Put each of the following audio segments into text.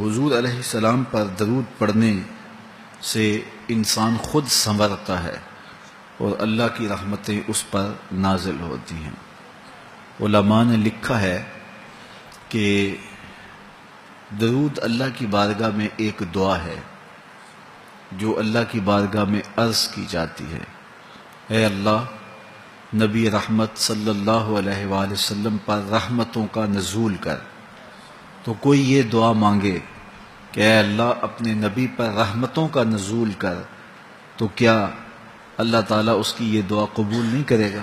حضور علیہ السلام پر درود پڑھنے سے انسان خود سنورتا ہے اور اللہ کی رحمتیں اس پر نازل ہوتی ہیں۔ علماء نے لکھا ہے کہ درود اللہ کی بارگاہ میں ایک دعا ہے جو اللہ کی بارگاہ میں عرض کی جاتی ہے، اے اللہ، نبی رحمت صلی اللہ علیہ وآلہ وسلم پر رحمتوں کا نزول کر۔ تو کوئی یہ دعا مانگے کہ اے اللہ اپنے نبی پر رحمتوں کا نزول کر، تو کیا اللہ تعالیٰ اس کی یہ دعا قبول نہیں کرے گا؟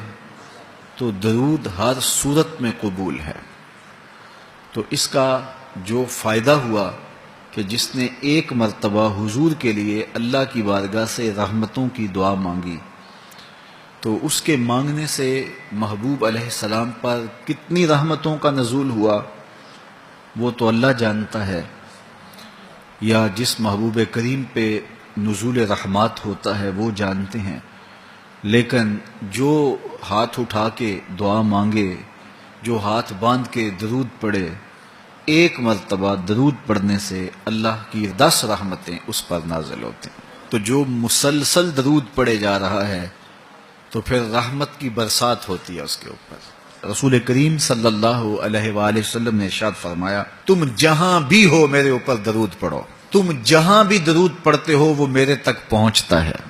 تو درود ہر صورت میں قبول ہے۔ تو اس کا جو فائدہ ہوا کہ جس نے ایک مرتبہ حضور کے لیے اللہ کی بارگاہ سے رحمتوں کی دعا مانگی، تو اس کے مانگنے سے محبوب علیہ السلام پر کتنی رحمتوں کا نزول ہوا وہ تو اللہ جانتا ہے، یا جس محبوب کریم پہ نزول رحمات ہوتا ہے وہ جانتے ہیں، لیکن جو ہاتھ اٹھا کے دعا مانگے، جو ہاتھ باندھ کے درود پڑھے، ایک مرتبہ درود پڑھنے سے اللہ کی 10 رحمتیں اس پر نازل ہوتی ہیں۔ تو جو مسلسل درود پڑھے جا رہا ہے تو پھر رحمت کی برسات ہوتی ہے اس کے اوپر۔ رسول کریم صلی اللہ علیہ وآلہ وسلم نے ارشاد فرمایا، تم جہاں بھی ہو میرے اوپر درود پڑھو، تم جہاں بھی درود پڑھتے ہو وہ میرے تک پہنچتا ہے۔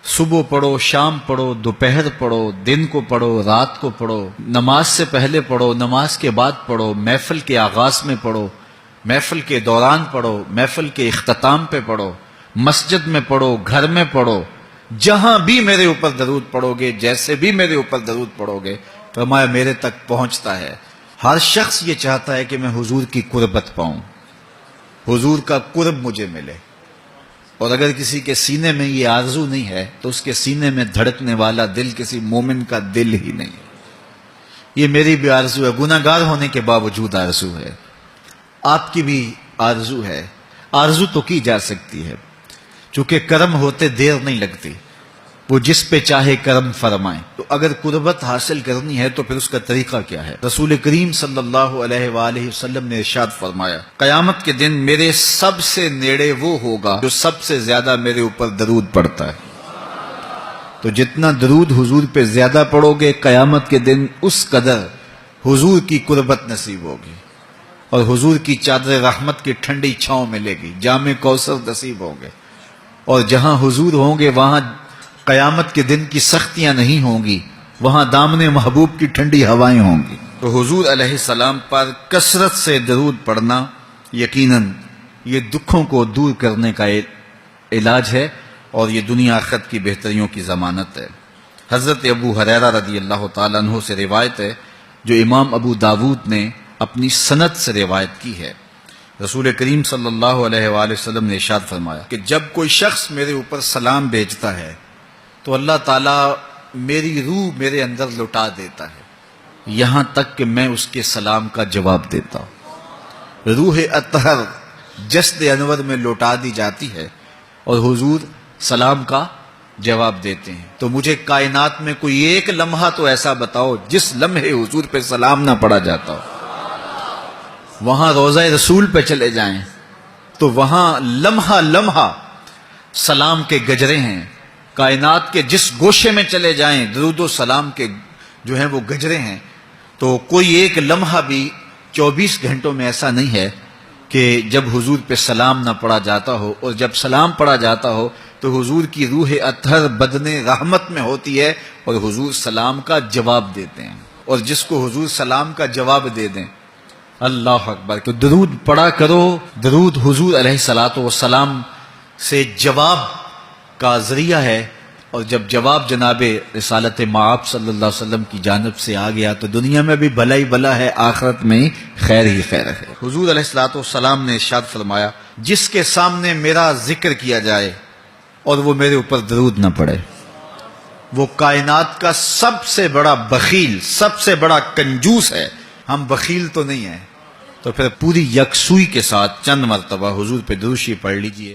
صبح پڑھو، شام پڑھو، دوپہر پڑھو، دن کو پڑھو، رات کو پڑھو، نماز سے پہلے پڑھو، نماز کے بعد پڑھو، محفل کے آغاز میں پڑھو، محفل کے دوران پڑھو، محفل کے اختتام پہ پڑھو، مسجد میں پڑھو، گھر میں پڑھو، جہاں بھی میرے اوپر درود پڑھو گے، جیسے بھی میرے اوپر درود پڑھو گے، فرمایا میرے تک پہنچتا ہے۔ ہر شخص یہ چاہتا ہے کہ میں حضور کی قربت پاؤں، حضور کا قرب مجھے ملے، اور اگر کسی کے سینے میں یہ آرزو نہیں ہے تو اس کے سینے میں دھڑکنے والا دل کسی مومن کا دل ہی نہیں ہے۔ یہ میری بھی آرزو ہے، گناہ گار ہونے کے باوجود آرزو ہے، آپ کی بھی آرزو ہے۔ آرزو تو کی جا سکتی ہے، چونکہ کرم ہوتے دیر نہیں لگتی، وہ جس پہ چاہے کرم فرمائیں۔ تو اگر قربت حاصل کرنی ہے تو پھر اس کا طریقہ کیا ہے؟ رسول کریم صلی اللہ علیہ وآلہ وسلم نے ارشاد فرمایا، قیامت کے دن میرے سب سے نیڑے وہ ہوگا جو سب سے زیادہ میرے اوپر درود پڑھتا ہے۔ تو جتنا درود حضور پہ زیادہ پڑھو گے، قیامت کے دن اس قدر حضور کی قربت نصیب ہوگی، اور حضور کی چادر رحمت کی ٹھنڈی چھاؤں ملے گی، جام کوثر نصیب ہوں گے، اور جہاں حضور ہوں گے وہاں قیامت کے دن کی سختیاں نہیں ہوں گی، وہاں دامن محبوب کی ٹھنڈی ہوائیں ہوں گی۔ تو حضور علیہ السلام پر کثرت سے درود پڑھنا یقیناً یہ دکھوں کو دور کرنے کا علاج ہے، اور یہ دنیا آخرت کی بہتریوں کی ضمانت ہے۔ حضرت ابو ہریرہ رضی اللہ تعالیٰ عنہ سے روایت ہے جو امام ابو داود نے اپنی سند سے روایت کی ہے۔ رسول کریم صلی اللہ علیہ وآلہ وسلم نے ارشاد فرمایا کہ جب کوئی شخص میرے اوپر سلام بھیجتا ہے تو اللہ تعالیٰ میری روح میرے اندر لٹا دیتا ہے، یہاں تک کہ میں اس کے سلام کا جواب دیتا ہوں۔ روح اطہر جسد انور میں لوٹا دی جاتی ہے اور حضور سلام کا جواب دیتے ہیں۔ تو مجھے کائنات میں کوئی ایک لمحہ تو ایسا بتاؤ جس لمحے حضور پہ سلام نہ پڑا جاتا ہو۔ وہاں روضہ رسول پہ چلے جائیں تو وہاں لمحہ لمحہ سلام کے گجرے ہیں، کائنات کے جس گوشے میں چلے جائیں درود و سلام کے جو ہیں وہ گجرے ہیں۔ تو کوئی ایک لمحہ بھی 24 گھنٹوں میں ایسا نہیں ہے کہ جب حضور پہ سلام نہ پڑا جاتا ہو، اور جب سلام پڑا جاتا ہو تو حضور کی روح اطہر بدن رحمت میں ہوتی ہے اور حضور سلام کا جواب دیتے ہیں، اور جس کو حضور سلام کا جواب دے دیں، اللہ اکبر۔ تو درود پڑھا کرو، درود حضور علیہ الصلوۃ والسلام سے جواب کا ذریعہ ہے، اور جب جواب جناب رسالت مآب صلی اللہ علیہ وسلم کی جانب سے آ گیا تو دنیا میں بھی بھلا ہی بھلا ہے، آخرت میں خیر ہی خیر ہے۔ حضور علیہ الصلوۃ والسلام نے ارشاد فرمایا، جس کے سامنے میرا ذکر کیا جائے اور وہ میرے اوپر درود نہ پڑے، وہ کائنات کا سب سے بڑا بخیل، سب سے بڑا کنجوس ہے۔ ہم بخیل تو نہیں ہیں، تو پھر پوری یکسوئی کے ساتھ چند مرتبہ حضور پہ درود شریف پڑھ لیجئے۔